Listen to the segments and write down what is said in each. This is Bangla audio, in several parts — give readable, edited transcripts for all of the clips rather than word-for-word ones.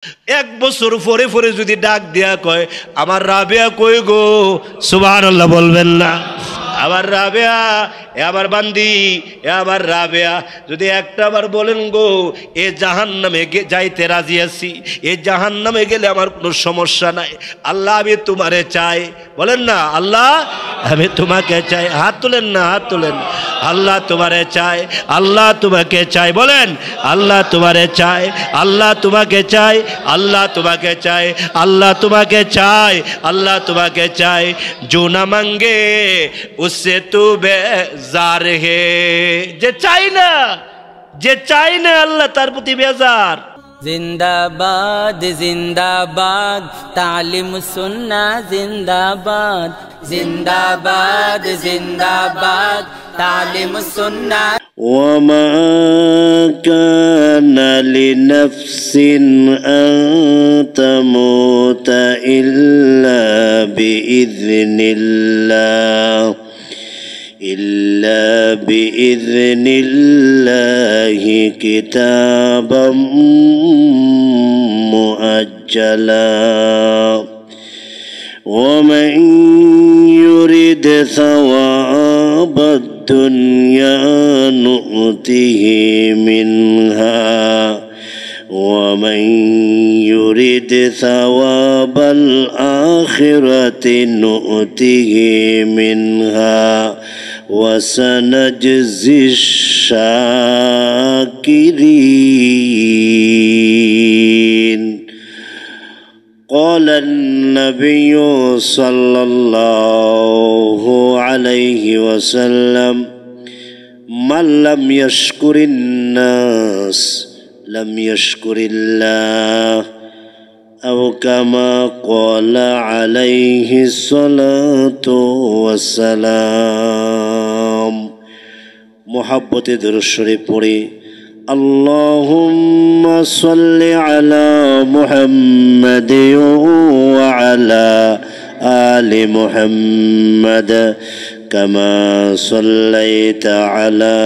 এক বছর পরে পরে যদি ডাক দিয়া কয় আমার রাবেয়া কই গো, সুবহানাল্লাহ বলবেন না? আমার রাবেয়া, এ আমার বান্দি, এ আমার রাবেয়া, যদি একটা বার বলেন গো এ জাহান্নামে যাইতে রাজি আছি, এ জাহান্নামে গেলে আমার কোনো সমস্যা নাই, আল্লাহ আমি তোমারে চাই, বলেন না আল্লাহ আমি তোমাকে চাই, হাত তোলেন না, হাত তোলেন, আল্লাহ তোমারে চাই, আল্লাহ তোমাকে চাই, বলেন আল্লাহ তোমারে চাই, আল্লাহ তোমাকে চাই, আল্লাহ তোমাকে চাই, আল্লাহ তোমাকে চাই, আল্লাহ তোমাকে চাই, जो ना मांगे उससे तू बेजार है, যে চাই না, যে চাই না আল্লাহ তার প্রতি বেজার। जिंदाबाद जिंदाबाद तालिम सुन्ना जिंदाबाद, जिंदाबाद जिंदाबाद तालिम सुन्ना। وما كان لنفس أن تموت إلا بإذن الله، إلا بإذن الله كتابا مؤجلا، ومن يرد ثواب الدنيا نؤته منها، ومن يرد ثواب الآخرة نؤته منها وسنجزي الشاكرين. قال النبي صلى الله عليه وسلم من لم يشكر الناس لم يشكر الله، أو كما قال عليه الصلاة والسلام. محبت درود شریف پڑھی. اللهم صل على محمد وعلى آل محمد كما صليت على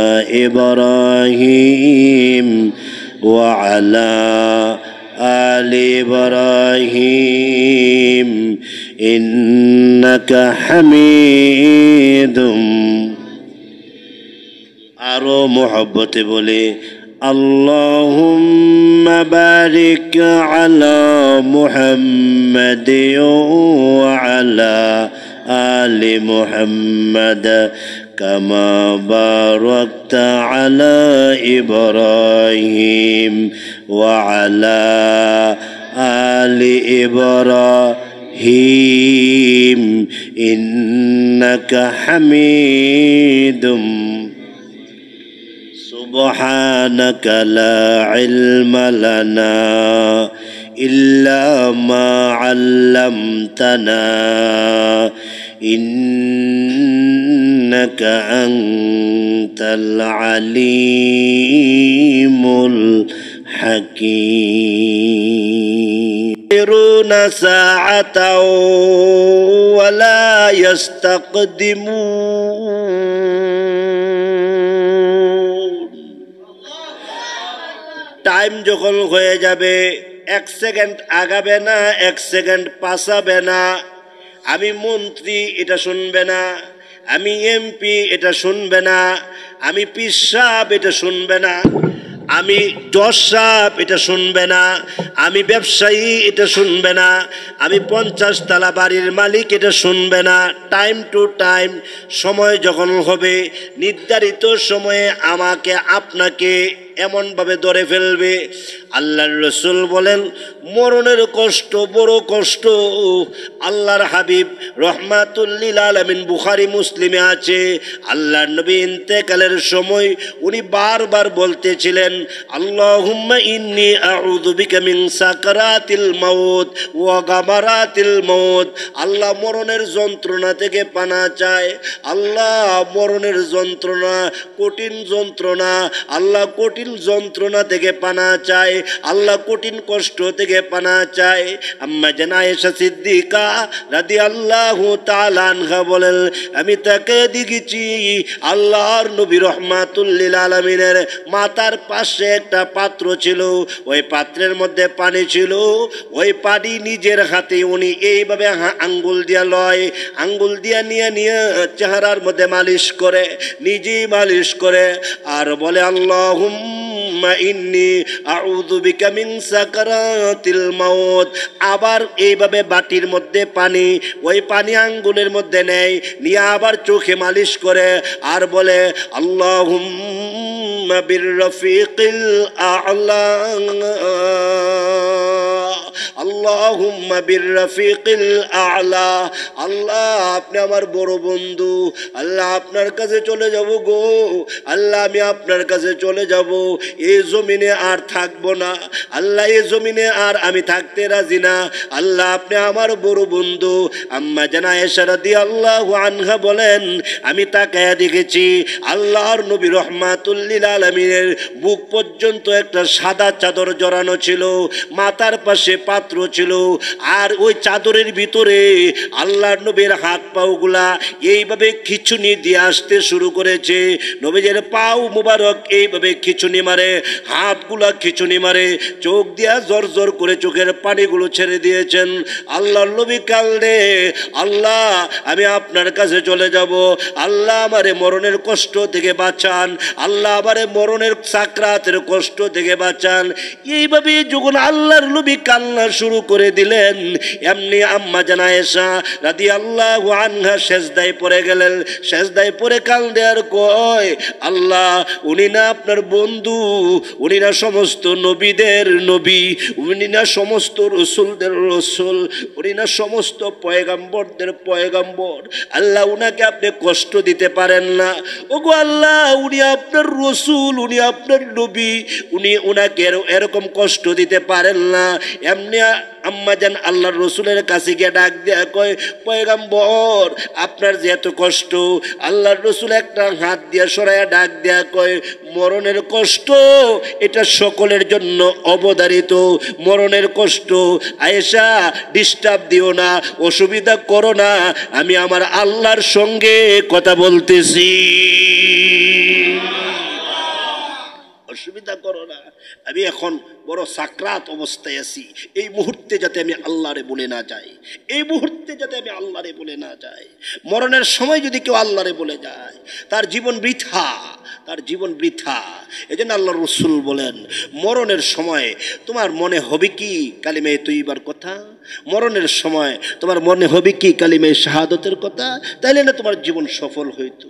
إبراهيم وعلى آل إبراهيم إنك حميد. আরো মোহব্বতে বলে اللهم بارك على محمد وعلى آل محمد كما باركت على إبراهيم وعلى آل إبراهيم إنك حميد. سبحانك لا علم لنا إلا ما علمتنا إنك أنت العليم الحكيم. يستأخرون ساعة ولا يستقدمون. টাইম যখন হয়ে যাবে এক সেকেন্ড আগাবে না, এক সেকেন্ড পাছাবে না। আমি মন্ত্রী এটা শুনবে না, আমি এমপি এটা শুনবে না, আমি পীর সাহেব এটা শুনবে না, আমি জজ সাহেব এটা শুনবে না, আমি ব্যবসায়ী এটা শুনবে না, আমি 50 তলা বাড়ির মালিক এটা শুনবে না। টাইম টু টাইম সময় যখন হবে, নির্ধারিত সময়ে আমাকে আপনাকে এমনভাবে ধরে ফেলবে। আল্লাহর রাসূল বলেন মরণের কষ্ট বড় কষ্ট। আল্লাহর হাবিব রহমাতুল লিল আলামিন বুখারী মুসলিমে আছে, আল্লাহর নবী ইন্তেকালের সময় উনি বারবার বলতেছিলেন আল্লাহুম্মা ইন্নী আউযু বিকা মিন সাকারাতিল মাউত ওয়া গামারাতিল মাউত। আল্লাহ মরণের যন্ত্রণা থেকে পানা চায়, আল্লাহ মরণের যন্ত্রণা কঠিন যন্ত্রণা, আল্লাহ কঠিন কঠিন যন্ত্রণা থেকে পানা চায়, আল্লাহ কঠিন কষ্ট থেকে পানা চায়। আম্মা জান আয়েশা সিদ্দিকা রাদিয়াল্লাহু তাআলা আনহা বলেন, আমি তাকে দেখেছি আল্লাহর নবী রহমাতুল লিল আলামিনের মাথার পাশে একটা পাত্র ছিল, ওই পাত্রের মধ্যে পানি ছিল, ওই পানি নিজের হাতে উনি এইভাবে আঙ্গুল দিয়া লয়, আঙ্গুল দিয়া নিয়ে নিয়ে চেহারার মধ্যে মালিশ করে, নিজেই মালিশ করে আর বলে আল্লাহুম্মা ইন্নী আউযু বিকা মিন সাকারাতিল মাউত। আবার এইভাবে বাটির মধ্যে পানি, ওই পানি আঙ্গুলের মধ্যে নেয়, নিয়ে আবার চোখে মালিশ করে আর বলে আল্লাহুম্মা বিররফিকিল আ'লা, আল্লাহুম্মা বিররফিকিল আ'লা। আল্লাহ আপনি আমার বড় বন্ধু, আল্লাহ আপনার কাছে চলে যাব গো, আল্লাহ আমি আপনার কাছে চলে যাব, এই জমিনে আর থাকবো না, আল্লাহ এই জমিনে আর আমি থাকতে রাজি না, আল্লাহ আপনি আমার বড় বন্ধু। আম্মা জান আয়েশা রাদিয়াল্লাহু আনহা বলেন, আমি তাকায়া দেখেছি আল্লাহর নবী রহমাতুল লিল আলামিনের বুক পর্যন্ত একটা সাদা চাদর জড়ানো ছিল, মাথার পাশে পাত্র ছিল, আর ওই চাদরের ভিতরে আল্লাহর নবীর হাত পাওগুলা এইভাবে খিচুনি দিয়ে আসতে শুরু করেছে। নবীজের পাও মুবারক এইভাবে খিচুনি মারে, হাতগুলা খিচুনি মারে, চোখ দিয়া জোর জোর করে চোখের পানিগুলো ছেড়ে দিয়েছেন। আল্লাহর নবী কাঁদে, আল্লাহ আমি আপনার কাছে চলে যাব, আল্লাহ আমারে মরণের কষ্ট থেকে বাঁচান, আল্লাহ আমারে মরণের সাকরাতের কষ্ট থেকে বাঁচান। এইভাবে যখন আল্লাহর নবী কান্না শুরু করে দিলেন, এমনি আম্মা জান আয়েশা রাদিয়াল্লাহু আনহা সেজদায় পড়ে গেলেন। সেজদায় পড়ে কান্দে আর কয়, আল্লাহ উনি না আপনার বন্ধু, উনি না সমস্ত নবীদের নবী, উনি না সমস্ত রসুলদের রসুল, উনি না সমস্ত পয়গাম্বরদের পয়গাম্বর, আল্লাহ উনাকে আপনি কষ্ট দিতে পারেন না। ওগো আল্লাহ উনি আপনার রসুল, উনি আপনার নবী, উনি উনাকে এরকম কষ্ট দিতে পারেন না। এমনি আম্মা জান আল্লাহর রসুলের কাছে গিয়ে ডাক দেয়া কয়, পয়গাম্বর আপনার যে এত কষ্ট, আল্লাহর রসুল একটা হাত দিয়ে সরাইয়া ডাক দেয়া কয়, মরণের কষ্ট এটা সকলের জন্য অবধারিত, মরণের কষ্ট আয়েশা ডিস্টার্ব দিও না, অসুবিধা করো না, আমি আমার আল্লাহর সঙ্গে কথা বলতেছি, অসুবিধা করো না, আমি এখন বড় সাকরাত অবস্থায় আছি, এই মুহূর্তে যাতে আমি আল্লাহরে বলে না যাই, এই মুহূর্তে যাতে আমি আল্লাহরে বলে না যাই। মরণের সময় যদি কেউ আল্লাহরে বলে যায় তার জীবন বৃথা, তার জীবন বৃথা। এই জন্য আল্লাহ রসুল বলেন, মরণের সময় তোমার মনে হবে কি কালিমে তৈবার কথা, মরণের সময় তোমার মনে হবে কি কালিমে শাহাদতের কথা, তাইলে না তোমার জীবন সফল হইতো।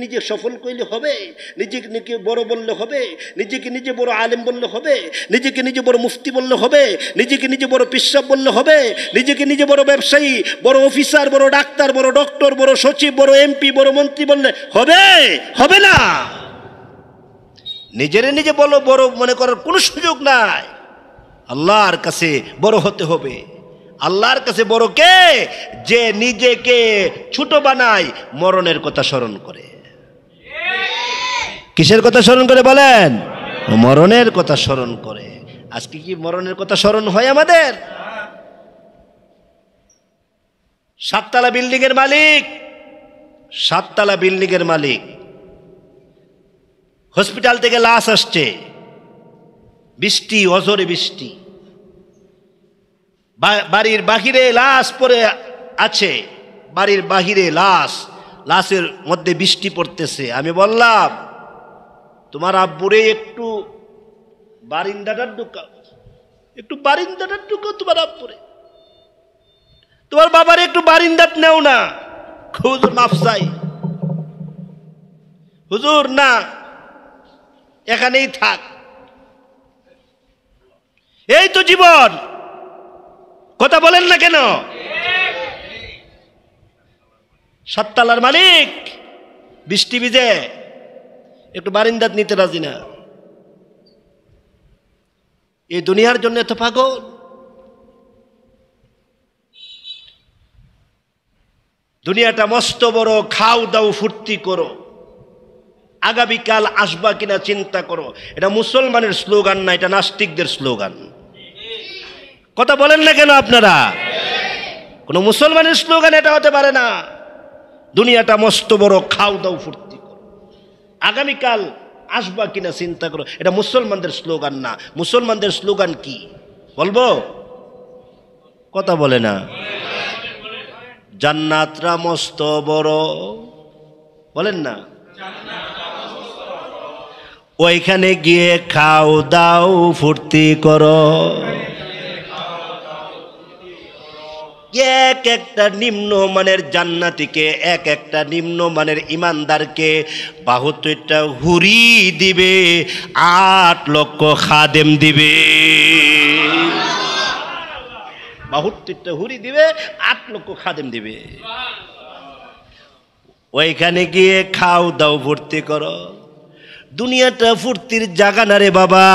নিজে সফল করলে হবে, নিজেকে নিজে বড় বললে হবে, নিজেকে নিজে বড় আলেম বললে হবে, নিজেকে নিজে বড় মুফতি বললে হবে, নিজেকে নিজে বড় পিসাব বললে হবে, নিজেকে নিজে বড় ব্যবসায়ী, বড় অফিসার, বড় ডাক্তার, বড় ডক্টর, বড় সচিব, বড় এমপি, বড় মন্ত্রী বললে হবে, হবে না। নিজে বলো বড় মনে করার কোনো সুযোগ নাই, আল্লাহর কাছে বড় হতে হবে। আল্লাহর কাছে বড় কে? যে নিজেকে ছোট বানায়, মরণের কথা স্মরণ করে। কিসের কথা স্মরণ করে বলেন? মরণের কথা স্মরণ করে। আজকে কি মরণের কথা স্মরণ হয় আমাদের? 7 তলা বিল্ডিং এর মালিক, 7 তলা বিল্ডিং এর মালিক, হসপিটাল থেকে লাশ আসছে, বৃষ্টি, অঝরে বৃষ্টি, বাড়ির বাহিরে লাশ পড়ে আছে, বাড়ির বাহিরে লাশ, লাশের মধ্যে বৃষ্টি পড়তেছে। আমি বললাম তোমার আব্বুরে একটু বারিন্দাটার ঢুকাও, একটু বারিন্দাটার ঢুকাও তোমার আব্বুরে, তোমার বাবারে একটু বারিন্দাত নেও না। হুজুর মাফ চাই, হুজুর না এখানেই থাক, এই তো জীবন। কথা বলেন না কেন? 7 তলার মালিক বৃষ্টি ভিজে একটু বারিন্দাত নিতে রাজি না। এই দুনিয়ার জন্য এত পাগল। দুনিয়াটা মস্ত বড়, খাও দাও ফুর্তি করো, আগামীকাল আসবা কিনা চিন্তা করো। এটা মুসলমানের স্লোগান না, এটা নাস্তিকদের স্লোগান। কথা বলেন না কেন আপনারা? কোন মুসলমানের স্লোগান এটা হতে পারে না। দুনিয়াটা মস্ত বড়, খাও দাও ফুর্তি করো, আগামীকাল আসবা কিনা চিন্তা করো, এটা মুসলমানদের স্লোগান না। মুসলমানদের স্লোগান কি বলবো? কথা বলে না। জান্নাতরা মস্ত বড়, বলেন না, ওইখানে গিয়ে খাও দাও ফুর্তি করো। এক একটা নিম্নমানের জান্নাতীকে, এক একটা নিম্নমানের ইমানদারকে 72টা হুরি দিবে, 8 লক্ষ খাদেম দিবে। 72টা হুরি দিবে, 8 লক্ষ খাদেম দিবে। ওইখানে গিয়ে খাও দাও ফুর্তি করো। দুনিয়াটা ফুর্তির জায়গা না রে বাবা,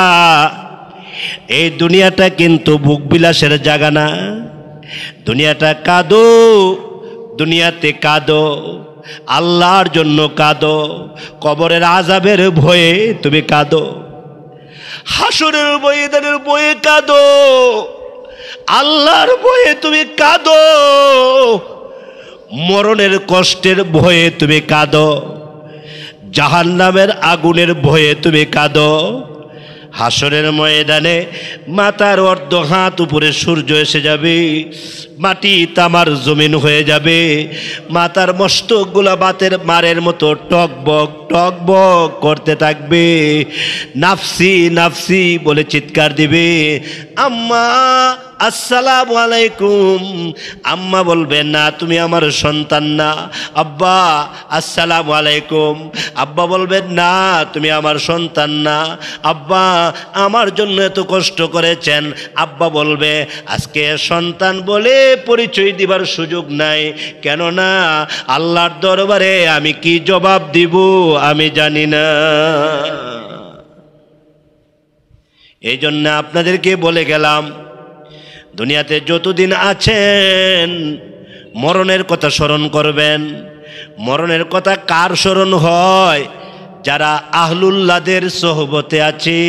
এই দুনিয়াটা কিন্তু ভোগ বিলাসের জায়গা না। দুনিয়াটা কাঁদো, দুনিয়াতে কাঁদো, আল্লাহর জন্য কাঁদো, কবরের আযাবের ভয়ে তুমি কাঁদো, হাসরের ময়দানের ভয়ে কাঁদো, আল্লাহর ভয়ে তুমি কাঁদো, মরণের কষ্টের ভয়ে তুমি কাঁদো, জাহান্নামের আগুনের ভয়ে তুমি কাঁদো। হাসরের ময়দানে মাথার অর্ধ হাত উপরে সূর্য এসে যাবে, মাটি তামার জমিন হয়ে যাবে, মাথার মস্তকগুলা বাতের মারের মতো টকবক টকবক করতে থাকবে, নাফসি নাফসি বলে চিৎকার দিবে। আম্মা আসসালামু আলাইকুম। আম্মা বলবে না তুমি আমার সন্তান না। আব্বা আসসালামু আলাইকুম। আব্বা বলবে না তুমি আমার সন্তান না। আব্বা আমার জন্য এত কষ্ট করেছেন। আব্বা বলবে আজকে সন্তান বলে পরিচয় দিবার সুযোগ নাই, কেননা আল্লাহর দরবারে আমি কি জবাব দিব আমি জানি না। এই জন্য আপনাদেরকে বলে গেলাম, দুনিয়াতে যতদিন আছেন মরণের কথা স্মরণ করবেন। মরণের কথা কার স্মরণ হয়? যারা আহলুল্লাহদের সোহবতে আছে,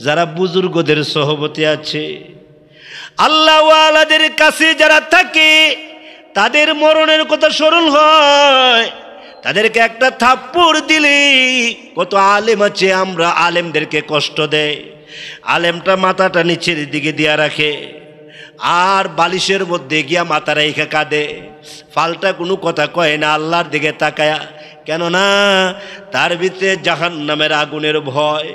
যারা বুজুর্গদের সোহবতে আছে, আল্লাহওয়ালাদের কাছে যারা থাকে, তাদের মরণের কথা স্মরণ হয়। তাদেরকে একটা থাপ্পড় দিলে, কত আলেম আছে আমরা আলেমদেরকে কষ্ট দেয়, আলেমটা মাথাটা নিচের দিকে দিয়া রাখে আর বালিশের মধ্যে গিয়া মাথা রেখে কাঁদে, ফালটা কোনো কথা কয় না আল্লাহর দিকে তাকায়া। কেননা তার ভিতরে জাহান্নামের আগুনের ভয়,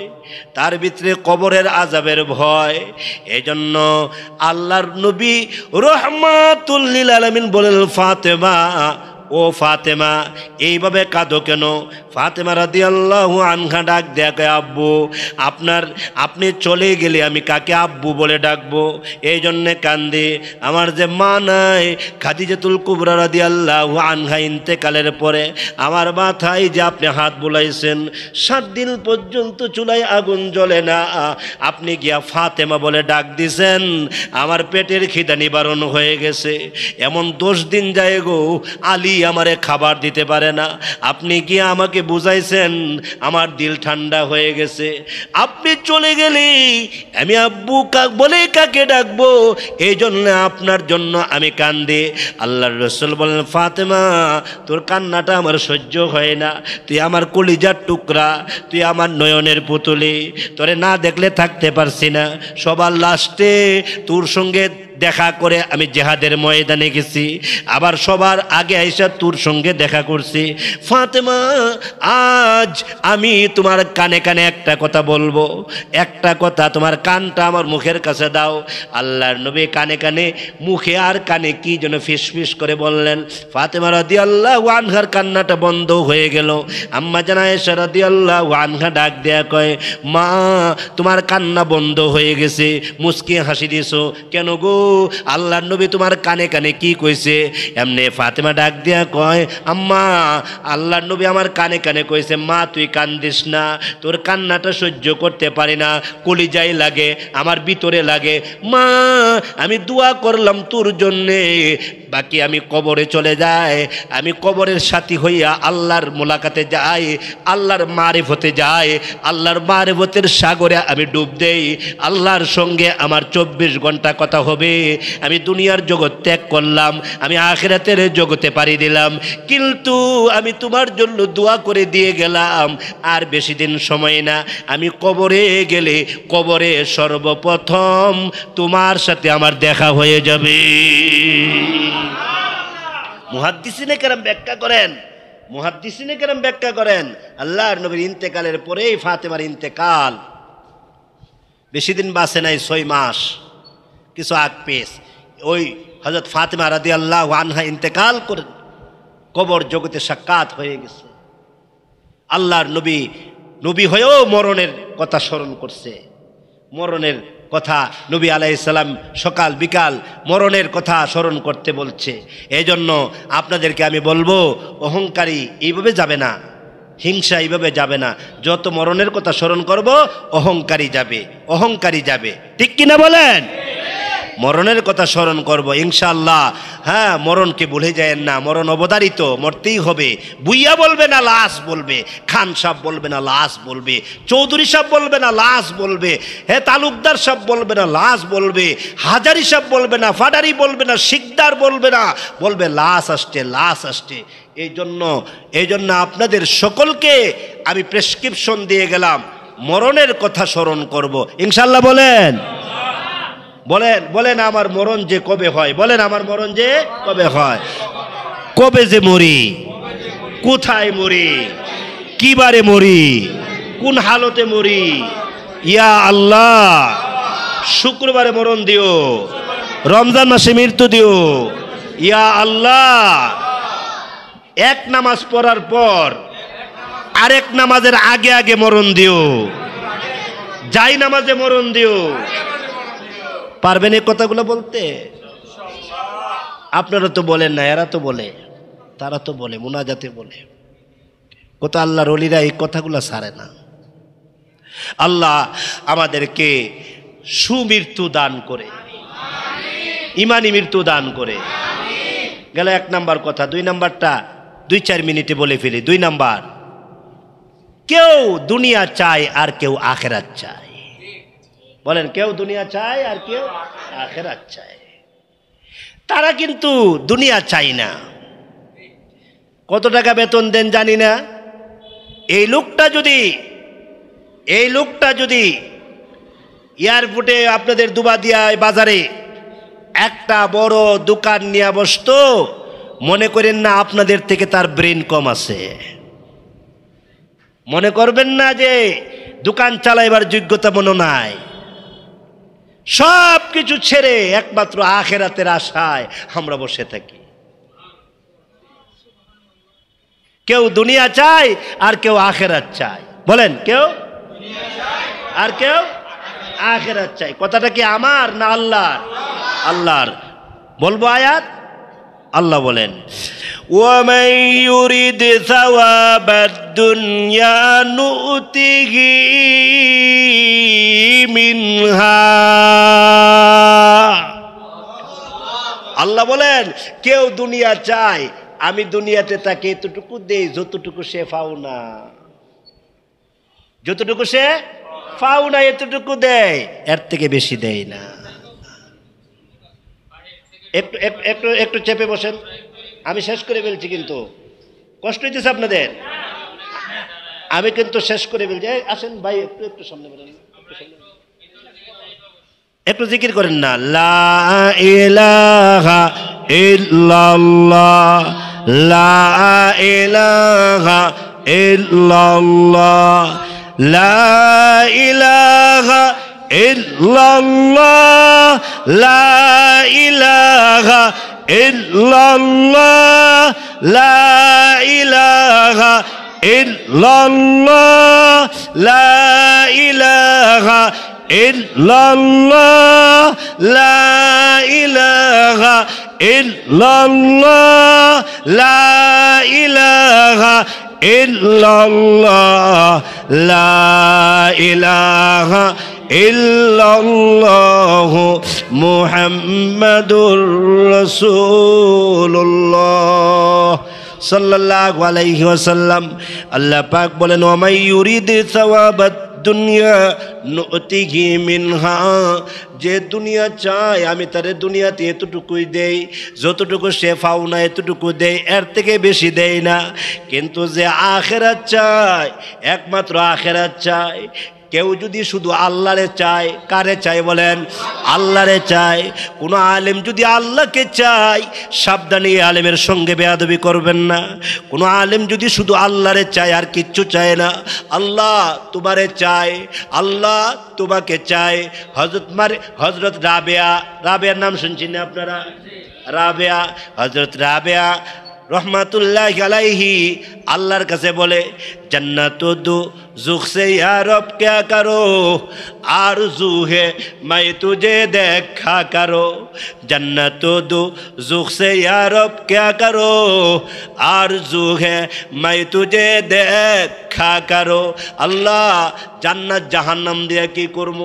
তার ভিতরে কবরের আযাবের ভয়। এজন্য আল্লাহর নবী রহমাতুল লিল আলামিন বলেন, ফাতেমা ও ফাতেমা এইভাবে কাঁদো কেন? ফাতেমা রাদিয়াল্লাহু আনহা ডাক দেখে, আব্বু আপনি চলে গেলে আমি কাকে আব্বু বলে ডাকবো, এই জন্যে কান্দি। আমার যে মা নাই, খাদিজাতুল কুবরা রাদিয়াল্লাহু আনহা ইন্তেকালের পরে আমার মাথায় যে আপনি হাত বুলাইছেন, 7 দিন পর্যন্ত চুলায় আগুন জ্বলে না, আপনি গিয়া ফাতেমা বলে ডাক দিছেন, আমার পেটের খিদা নিবারণ হয়ে গেছে। এমন 10 দিন যায় গো, আলী আমারে খাবার দিতে পারে না, আপনি গিয়ে আমাকে বুঝাইছেন, আমার দিল ঠান্ডা হয়ে গেছে। আপনি চলে গেলে আমি আব্বু বলে কাকে ডাকবো, এই জন্য আপনার জন্য আমি কান্দি। আল্লাহর রাসূল বলেন, ফাতেমা তোর কান্নাটা আমার সহ্য হয় না, তুই আমার কলিজার টুকরা, তুই আমার নয়নের পুতুলি, তোরে না দেখলে থাকতে পারছি না। সবার লাস্টে তোর সঙ্গে দেখা করে আমি জিহাদের ময়দানে গেছি, আবার সবার আগে আইসা তোর সঙ্গে দেখা করছি। ফাতেমা আজ আমি তোমার কানে কানে একটা কথা বলবো, একটা কথা, তোমার কানটা আমার মুখের কাছে দাও। আল্লাহর নবী কানে কানে, মুখে আর কানে কি যেন ফিসফিস করে বললেন। ফাতেমা রাদিয়াল্লাহু আনহার কান্নাটা বন্ধ হয়ে গেল। আম্মা জান আয়েশা রাদিয়াল্লাহু আনহা ডাক দেয়া কয়, মা তোমার কান্না বন্ধ হয়ে গেছে, মুস্কি হাসি দিছো কেন গো? আল্লাহর নবী তোমার কানে কানে কি কইছে? এমনি ফাতেমা ডাক দিয়া কয়, আম্মা আল্লাহর নবী আমার কানে কানে কইছে, মা তুই কান্দিস না, তোর কান্নাটা সহ্য করতে পারি না, কলিজায় লাগে, আমার ভিতরে লাগে। মা আমি দোয়া করলাম তোর জন্যে, বাকি আমি কবরে চলে যাই, আমি কবরের সাথী হইয়া আল্লাহর মোলাকাতে যাই, আল্লাহর মারিফতে যাই, আল্লাহর মারিফতের সাগরে আমি ডুব দেই। আল্লাহর সঙ্গে আমার 24 ঘন্টা কথা হবে। আমি দুনিয়ার জগৎ ত্যাগ করলাম, আমি আখিরাতের জগতে পাড়ি দিলাম, কিন্তু আমি তোমার জন্য দোয়া করে দিয়ে গেলাম। আর বেশি দিন সময় না, আমি কবরে গেলে কবরে সর্বপ্রথম তোমার সাথে আমার দেখা হয়ে যাবে। মুহাদ্দিসিনে কেরাম ব্যাখ্যা করেন আল্লাহর নবীর ইন্তেকালের পরেই ফাতেমার ইন্তেকাল। বেশি দিন বাঁচে নাই, 6 মাস কিছু আগ পেশ ওই হযরত ফাতেমা রাদিয়াল্লাহু আনহা ইন্তেকাল করেন, কবর জগতে সাক্ষাৎ হয়ে গেছে। আল্লাহর নবী হয়েও মরণের কথা স্মরণ করছে। মরণের কথা নবী আলাইহিস সালাম সকাল বিকাল মরণের কথা স্মরণ করতে বলছে। এই জন্য আপনাদেরকে আমি বলবো, অহংকারী এইভাবে যাবে না, হিংসা এইভাবে যাবে না। যত মরণের কথা স্মরণ করব অহংকারী যাবে, ঠিক কিনা বলেন? মরণের কথা স্মরণ করব ইনশাআল্লাহ। হ্যাঁ, মরণকে ভুলে যায়েন না, মরণ অবধারিত, মরতেই হবে। বুইয়া বলবে না লাশ বলবে, খান সাহেব বলবে না লাশ বলবে, চৌধুরী সাহেব বলবে না লাশ বলবে, হ্যাঁ তালুকদার সাহেব বলবে না লাশ বলবে, হাজারি সাহেব বলবে না, ফাডারি বলবে না, শিকদার বলবে না, বলবে লাশ আসছে। এই জন্য আপনাদের সকলকে আমি প্রেসক্রিপশন দিয়ে গেলাম, মরণের কথা স্মরণ করব ইনশাআল্লাহ। বলেন আমার মরণ যে কবে হয়, বলেন আমার মরণ যে কবে হয়, কবে যে মরি, কোথায় মরি, কিবারে মরি, কোন হালতে মরি। ইয়া আল্লাহ, শুক্রবারে মরণ দিও, রমজান মাসে মৃত্যু দিও। ইয়া আল্লাহ, এক নামাজ পড়ার পর আরেক নামাজের আগে মরণ দিও, যাই নামাজে মরণ দিও। পারবেন এই কথাগুলো বলতে? আপনারা তো বলেন না, এরা তো বলে, তারা তো বলে, মুনাজাতে বলে। কত আল্লাহর ওলিরা এই কথাগুলো ছাড়ে না। আল্লাহ আমাদেরকে সুমৃত্যু দান করে, ইমানি মৃত্যু দান করে। গেল 1 নাম্বার কথা। 2 নাম্বারটা 2-4 মিনিটে বলে ফেলি। 2 নাম্বার, কেউ দুনিয়া চায় আর কেউ আখিরাত চায়। বলেন, কেউ দুনিয়া চায় আর কেউ আখিরাত চায়। তারা কিন্তু দুনিয়া চায় না। কত টাকা বেতন দেন জানি না। এই লোকটা যদি এয়ারপোর্টে আপনাদের দুবাদিয়ায় বাজারে একটা বড় দোকান নিয়ে বসতো, মনে করেন না আপনাদের থেকে তার ব্রেন কম আছে। মনে করবেন না যে দোকান চালাইবার যোগ্যতা মনে নাই। সব কিছু ছেড়ে একমাত্র আখিরাতের আশায় আমরা বসে থাকি। কেউ দুনিয়া চায় আর কেউ আখিরাত চায়। বলেন, কেউ আর কেউ আখিরাত চায়। কথাটা কি আমার না আল্লাহর? আল্লাহর। বলবো আয়াত, আল্লাহ বলেন, ওয়ামান ইউরিদ সাওয়াবাদ দুনিয়া নুতিহি মিনহা। আল্লাহ বলেন, কেউ দুনিয়া চায়, আমি দুনিয়াতে তাকে এতটুকু দেই যতটুকু সে পাও না, যতটুকু সে পাও না এতটুকু দেয়, এর থেকে বেশি দেয় না। একটু চেপে বসেন, আমি শেষ করে ফেলছি, কিন্তু কষ্ট হইতেছে আপনাদের। আমি কিন্তু শেষ করে ফেলছি। আসেন ভাই, একটু সামনে বলেন, একটু জিকির করেন না। লা ইলাহা ইল্লাল্লাহ, লা ইলাহা ইল্লাল্লাহ, লা ইলাহা ইল্লাল্লাহ, লা ইলাহা ইল্লাল্লাহ, লা ইলাহা ইল্লাল্লাহ, লা ইলাহা ইল্লাল্লাহ, লা ইলাহা ইল্লাল্লাহ, লা ইলাহা ইল্লাল্লাহ, লা ইলাহা ইল্লাল্লাহু মুহাম্মাদুর রাসূলুল্লাহ সাল্লাল্লাহু আলাইহি ওয়াসাল্লাম। আল্লাহ পাক বলেন ওয়া ইউরিদ সাওয়াবাদ দুনিয়া নুতিহি মিনহা, যে দুনিয়া চায় আমি তারে দুনিয়াতে এতটুকুই দেই, যতটুকু সে পাও না এতটুকু দেই, এর থেকে বেশি দেই না। কিন্তু যে আখিরাত চায়, একমাত্র আখিরাত চায়, কেউ যদি শুধু আল্লাহরে চায়, কারে চায় বলেন? আল্লাহরে চায়। কোনো আলেম যদি আল্লাহকে চায়, সাবধানে আলেমের সঙ্গে বেয়াদবি করবেন না। কোনো আলেম যদি শুধু আল্লাহরে চায় আর কিচ্ছু চায় না, আল্লাহ তোমারে চায়, আল্লাহ তোমাকে চায়। হজরত রাবেয়ার নাম শুনছেন না আপনারা? রাবেয়া, হজরত রাবেয়া রহমাতুল্লাহ আলাইহি আল্লাহর কাছে বলে जन्नत दो जुख से या रब क्या करो आरज़ू है मैं तुझे देखा करो जन्नत दो जुख से या रब क्या करो आरज़ू है मैं तुझे देखा करो अल्लाह জান্নাত জাহান্নাম দিয়ে কি করব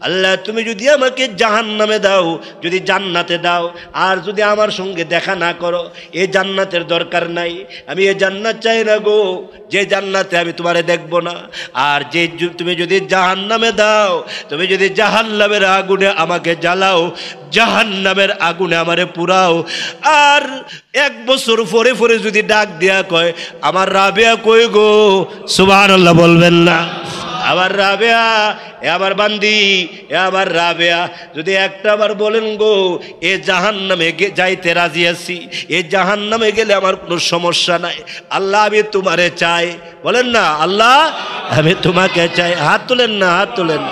আল্লাহ তুমি যদি আমাকে জাহান্নামে দাও যদি জান্নাতে দাও আর যদি আমার সঙ্গে দেখা না করো এই জান্নাতের দরকার নাই আমি এই জান্নাত চাই না গো যে জান্নাতে আমি তোমারে দেখব না আর যে তুমি যদি জাহান্নামে দাও তুমি যদি জাহান্নামের আগুনে আমাকে জ্বালাও জাহান্নামের আগুনে আমারে পুরাও আর এক বছর পরে পরে যদি ডাক দিয়া কয় আমার রাবেয়া কই গো সুবহানাল্লাহ বলবেন না আমার রাবেয়া এ আমার বান্দি এ আমার রাবেয়া যদি একটা বার বলেন গো এ জাহান্নামে যাইতে রাজি আছি এ জাহান্নামে গেলে আমার কোনো সমস্যা নাই আল্লাহ আমি তোমারে চাই বলেন না আল্লাহ আমি তোমাকে চাই হাত তুলেন না হাত তুলেন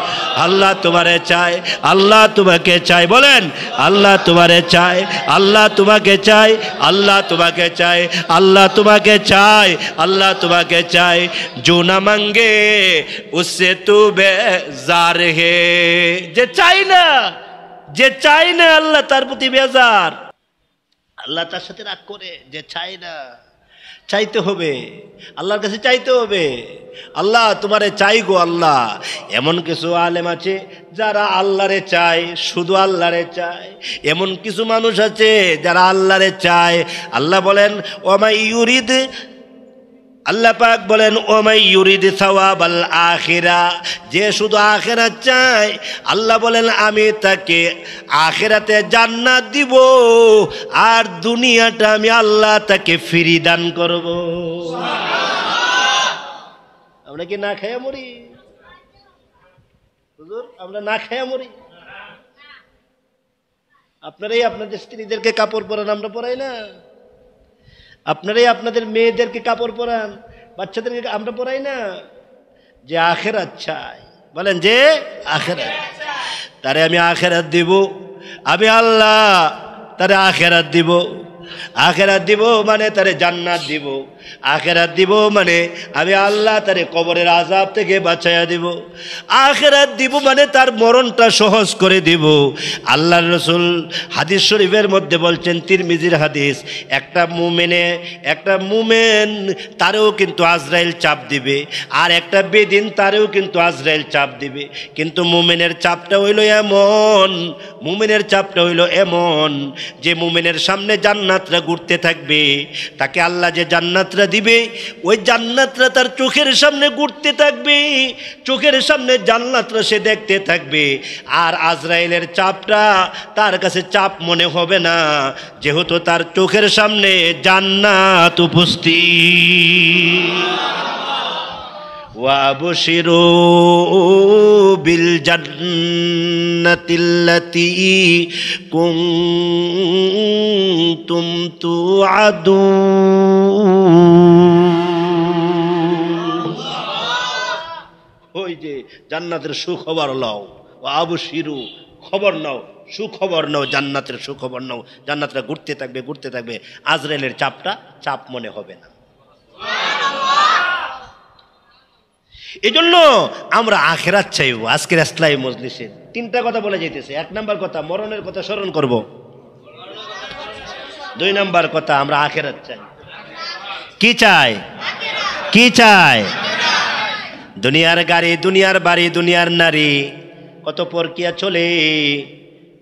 আল্লাহ তোমারে চাই আল্লাহ তোমাকে চাই বলেন আল্লাহ তোমারে চাই আল্লাহ তোমাকে চাই আল্লাহ তোমাকে চাই আল্লাহ তোমাকে চাই আল্লাহ তোমাকে চাই जो ना मांगे उससे तू बेजार है যে চাই না আল্লাহ তার প্রতি বেজার আল্লাহ তার সাথে রাগ করে যে চাই না চাইতে হবে আল্লাহর কাছে চাইতে হবে আল্লাহ তোমারে চাই গো আল্লাহ এমন কিছু আলেম আছে যারা আল্লাহরে চায় শুধু আল্লাহরে চায় এমন কিছু মানুষ আছে যারা আল্লাহরে চায় আল্লাহ বলেন ওমাই ইউরিদ আল্লাহ পাক বলেন ওমাই ইউরিদ সাওয়াবাল আখিরা যে শুধু আখিরাত চায় আল্লাহ বলেন আমি তাকে আখিরাতে জান্নাত দিব আর দুনিয়াটা আমি আল্লাহ তাকে ফ্রি দান করব আমরা কি না খেয়ে মরি হুজুর আমরা না খেয়ে মরি আপনারাই আপনাদের স্ত্রীদেরকে কাপড় পরান আমরা পরাই না আপনারাই আপনাদের মেয়েদেরকে কাপড় পরান বাচ্চাদেরকে আমরা পরাই না যে আখিরাত চায় বলেন যে আখিরাত তারে আমি আখিরাত দিব আমি আল্লাহ তারে আখিরাত দিব মানে তারে জান্নাত দিব আখিরাত দিব মানে আমি আল্লাহ তারে কবরের আযাব থেকে বাঁচাইয়া দিব আখিরাত দিব মানে তার মরণটা সহজ করে দিব আল্লাহর রাসূল হাদিস শরীফের মধ্যে বলছেন তিরমিজির হাদিস একটা মুমিন তারেও কিন্তু আজরাইল চাপ দিবে আর একটা বেদিন তারেও কিন্তু আজরাইল চাপ দিবে কিন্তু মুমিনের চাপটা হইল এমন যে মুমিনের সামনে জান্নাতরা ঘুরতে থাকবে তাকে আল্লাহ যে জান্নাতরা দিবে ওই জান্নাতরা তার চোখের সামনে ঘুরতে থাকবে চোখের সামনে জান্নাতরা সে দেখতে থাকবে আর আজরাইলের চাপটা তার কাছে চাপ মনে হবে না যেহেতু তার চোখের সামনে জান্নাত উপস্থিত وابشروا بالجنة التي كنتم توعدون ওই যে জান্নাতের সুখবর নাও ওয়াবশিরু খবর নাও সুখবর নাও জান্নাতের সুখবর নাও জান্নাতটা ঘুরতে থাকবে আজরাইলের চাপটা চাপ মনে হবে না এই জন্য আমরা আখিরাত চাইব আজকের ইসলামী মজলিসে তিনটা কথা বলে যাইতেছে এক নাম্বার কথা মরণের কথা স্মরণ করব দুই নাম্বার কথা আমরা আখিরাত চাই কি চাই দুনিয়ার গাড়ি দুনিয়ার বাড়ি দুনিয়ার নারী কত পরকিয়া চলে,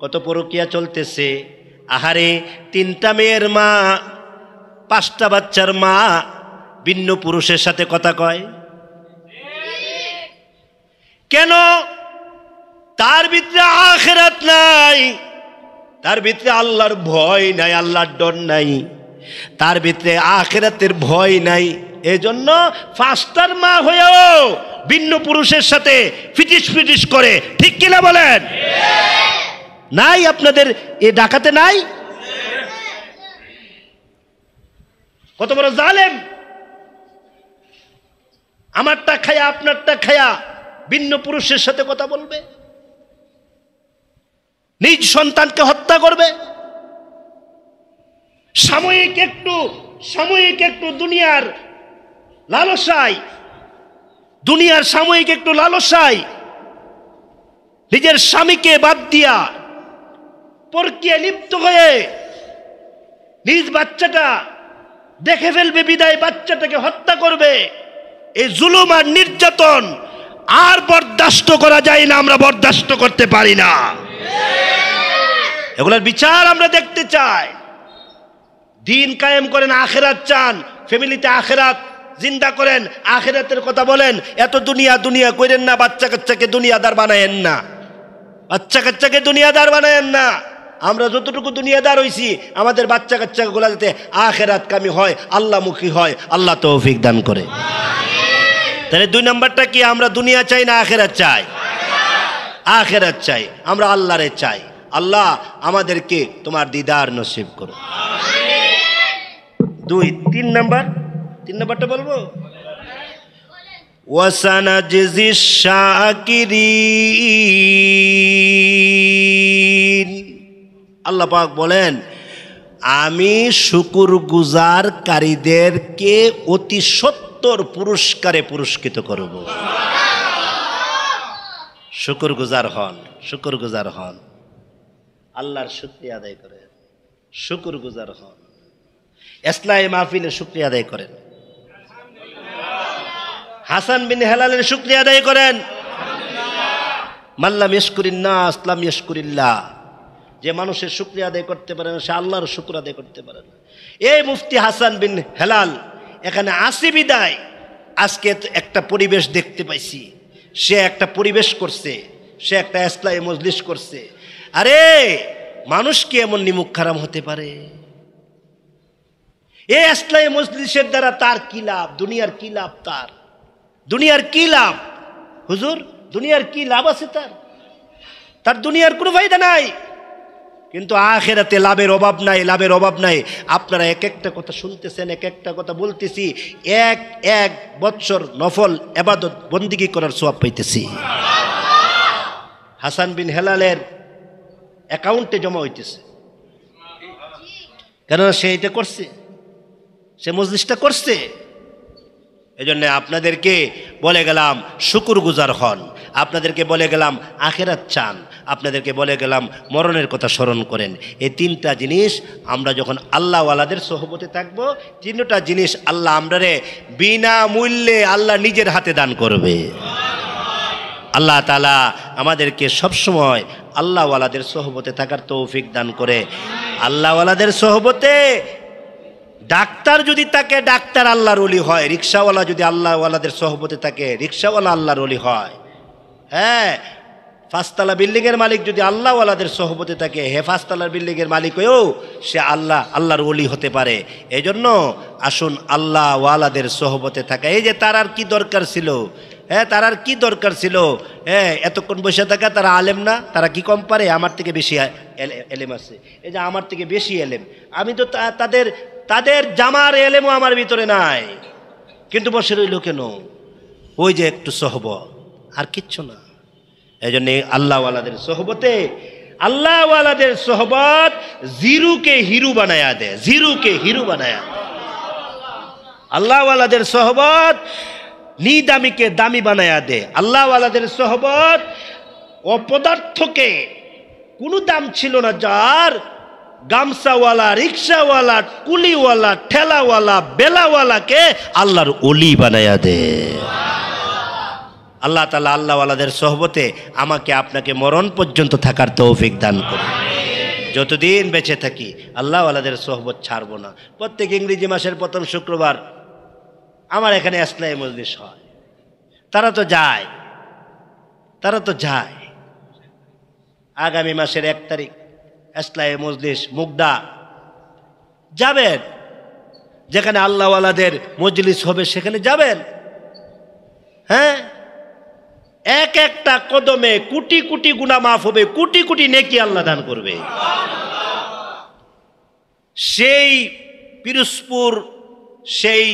কত পরকিয়া চলতেছে। আহারে 3টা মেয়ের মা, 5টা বাচ্চার মা ভিন্ন পুরুষের সাথে কথা কয় কেন? তার ভিতরে আখিরাত নাই, তার ভিতরে আল্লাহর ভয় নাই, আল্লাহর ডর নাই, তার ভিতরে আখিরাতের ভয় নাই। এজন্য 5টার মা হয়েও ভিন্ন পুরুষের সাথে ফিটিস ফিটিস করে। ঠিক কিনা বলেন? নাই আপনাদের এ ডাকাতে নাই? কত বড় জালেম! আমারটা খায়া আপনারটা খায়া ভিন্ন পুরুষের সাথে কথা বলবে, নিজ সন্তানকে হত্যা করবে। সাময়িক একটু দুনিয়ার লালসায়, দুনিয়ার সাময়িক একটু লালসায় নিজের স্বামীকে বাদ দিয়া পরকীয়া লিপ্ত হয়ে নিজ বাচ্চাটা দেখে ফেলবে, বিদায় বাচ্চাটাকে হত্যা করবে। এই জুলুম আর নির্যাতন আর বরদাস্ত করা যায় না, আমরা বরদাস্ত করতে পারি না। এগুলোর বিচার আমরা দেখতে চাই। দিন কায়েম করেন, আখিরাত চান, ফ্যামিলিতে আখিরাত জিন্দা করেন, আখিরাতের কথা বলেন। এত দুনিয়া দুনিয়া করেন না, বাচ্চা কাচ্চাকে দুনিয়াদার বানায়েন না, বাচ্চা কাচ্চাকে দুনিয়াদার বানায়েন না। আমরা যতটুকু দুনিয়াদার হইছি, আমাদের বাচ্চা কাচ্চাগুলো যাতে আখিরাত কামি হয়, আল্লাহমুখী হয়, আল্লাহ তৌফিক দান করে। তাহলে 2 নম্বরটা কি? আমরা দুনিয়া চাই না আখিরাত চাই? আখিরাত চাই, আমরা আল্লাহরে চাই। আল্লাহ আমাদেরকে তোমার দিদার নসিব করো। 3 নম্বরটা বলবো, ওয়াসানাজিস শাকিরিন। আল্লাহ পাক বলেন, আমি শুকরগুজারকারীদেরকে অতি সত্তর পুরস্কারে পুরস্কৃত করব। শুকরগুজার হন, শুকরগুজার হন, আল্লাহর শুকরিয়া আদায় করেন, শুকরগুজার হন। ইসলামী মাহফিলের শুকরিয়া আদায় করেন, হাসান বিন হেলালের শুকরিয়া আদায় করেন। মাল্লাম ইয়াশকুরিন্নাস লাম ইয়াশকুরিল্লাহ। যে মানুষের শুকরিয়া আদায় করতে পারে না, সে আল্লাহর শুকর আদায় করতে পারে না। এই মুফতি হাসান বিন হেলাল এখানে আসি বিদায় আজকে একটা পরিবেশ দেখতে পাইছি। সে একটা পরিবেশ করছে, সে একটা ইসলামী মজলিস করছে। আরে মানুষ কি এমন নিমুখ খারাম হতে পারে? এই ইসলামী মজলিসের দ্বারা তার কি লাভ? দুনিয়ার কি লাভ তার? দুনিয়ার কি লাভ হুজুর? দুনিয়ার কি লাভ আছে তার? তার দুনিয়ার কোনো ফায়দা নাই, কিন্তু আখিরাতে লাভের অভাব নাই, লাভের অভাব নাই। আপনারা এক একটা কথা শুনতেছেন, এক একটা কথা বলতেছি, এক বৎসর নফল ইবাদত বন্দিগি করার সওয়াব পাইতেছি। হাসান বিন হেলালের অ্যাকাউন্টে জমা হইতেছে, কেননা সে এটা করছে, সে মজলিসটা করছে। এই জন্য আপনাদেরকে বলে গেলাম শুকরগুজার হন, আপনাদেরকে বলে গেলাম আখিরাত চান, আপনাদেরকে বলে গেলাম মরণের কথা স্মরণ করেন। এই 3টা জিনিস আমরা যখন আল্লাহওয়ালাদের সোহবতে থাকবো, 3টা জিনিস আল্লাহ আমরারে বিনা মূল্যে আল্লাহ নিজের হাতে দান করবে। আল্লাহ তাআলা আমাদেরকে সবসময় আল্লাহওয়ালাদের সোহবতে থাকার তৌফিক দান করে। আল্লাহওয়ালাদের সোহবতে ডাক্তার যদি থাকে, ডাক্তার আল্লাহর ওলি হয়। রিক্সাওয়ালা যদি আল্লাহওয়ালাদের সোহবতে থাকে, রিক্সাওয়ালা আল্লাহর ওলি হয়। হ্যাঁ, 5তলা বিল্ডিংয়ের মালিক যদি আল্লাহওয়ালাদের সোহবতে থাকে, হে 5তলার বিল্ডিংয়ের মালিক হয়েও সে আল্লাহর ওলি হতে পারে। এই জন্য আসুন আল্লাহওয়ালাদের সোহবতে থাকা। এই যে তার আর কি দরকার ছিল? হ্যাঁ, তার আর কি দরকার ছিল? হ্যাঁ, এতক্ষণ বসে থাকা, তারা আলেম না? তারা কি কম পারে? আমার থেকে বেশি এলেম আছে। এই যে আমার থেকে বেশি এলেম, আমি তো তাদের জামার এলেমও আমার ভিতরে নাই, কিন্তু বসে রইল কেন? ওই যে একটু সোহবত, আর কিচ্ছু না। এই জন্যে আল্লাহওয়ালাদের সোহবতে, আল্লাহওয়ালাদের সোহবত জিরুকে হিরু বানায়া দেয়, জিরুকে হিরু বানায়া। আল্লাহওয়ালাদের সোহবত নিদামিকে দামি বানায়া দেয়। আল্লাহওয়ালাদের সোহবত অপদার্থকে, কোনো দাম ছিল না যার, গামছাওয়ালা, রিক্সাওয়ালা, কুলিওয়ালা, ঠেলাওয়ালা, বেলাওয়ালাকে আল্লাহর ওলি বানায়া দে। আল্লাহ তাআলা আল্লাহওয়ালাদের সোহবতে আমাকে আপনাকে মরণ পর্যন্ত থাকার তৌফিক দান করুন। যতদিন বেঁচে থাকি আল্লাহওয়ালাদের সোহবত ছাড়বো না। প্রত্যেক ইংরেজি মাসের প্রথম শুক্রবার আমার এখানে ইসলামী মজলিস হয়। তারা তো যায়। আগামী মাসের 1 তারিখ ইসলামী মজলিস মুগদা যাবেন, যেখানে আল্লাহওয়ালাদের মজলিস হবে সেখানে যাবেন। হ্যাঁ, এক একটা কদমে কোটি কোটি গুনাহ মাফ হবে, কোটি কোটি নেকি আল্লাহ দান করবে। সেই পিরোজপুর, সেই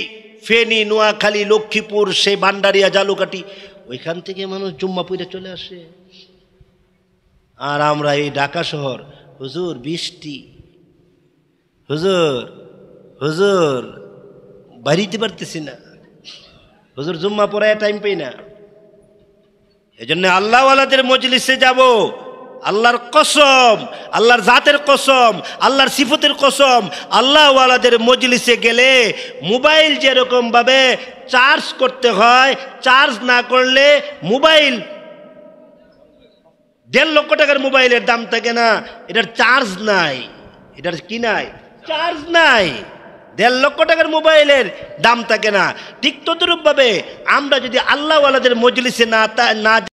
ফেনী, নোয়াখালী, লক্ষ্মীপুর, সেই ভান্ডারিয়া, জালুকাঠি, ওইখান থেকে মানুষ জুম্মা পড়ে চলে আসে। আর আমরা এই ঢাকা শহর, হুজুর বৃষ্টি, হুজুর বাড়িতে পারতেছি না, হুজুর জুম্মা পড়ায় টাইম পাই না। এজন্য আল্লাহওয়ালাদের মজলিসে যাব। আল্লাহর কসম, আল্লাহর জাতের কসম, আল্লাহর সিফতের কসম, আল্লাহওয়ালাদের মজলিসে গেলে মোবাইল যেরকম ভাবে চার্জ করতে হয়, চার্জ না করলে মোবাইল 1.5 লক্ষ টাকার মোবাইলের দাম থাকে না, এটার চার্জ নাই, এটার কি নাই, চার্জ নাই। 1.5 লক্ষ টাকার মোবাইলের দাম থাকে না। ঠিক তদ্রূপ ভাবে আমরা যদি আল্লাহওয়ালাদের মজলিসে না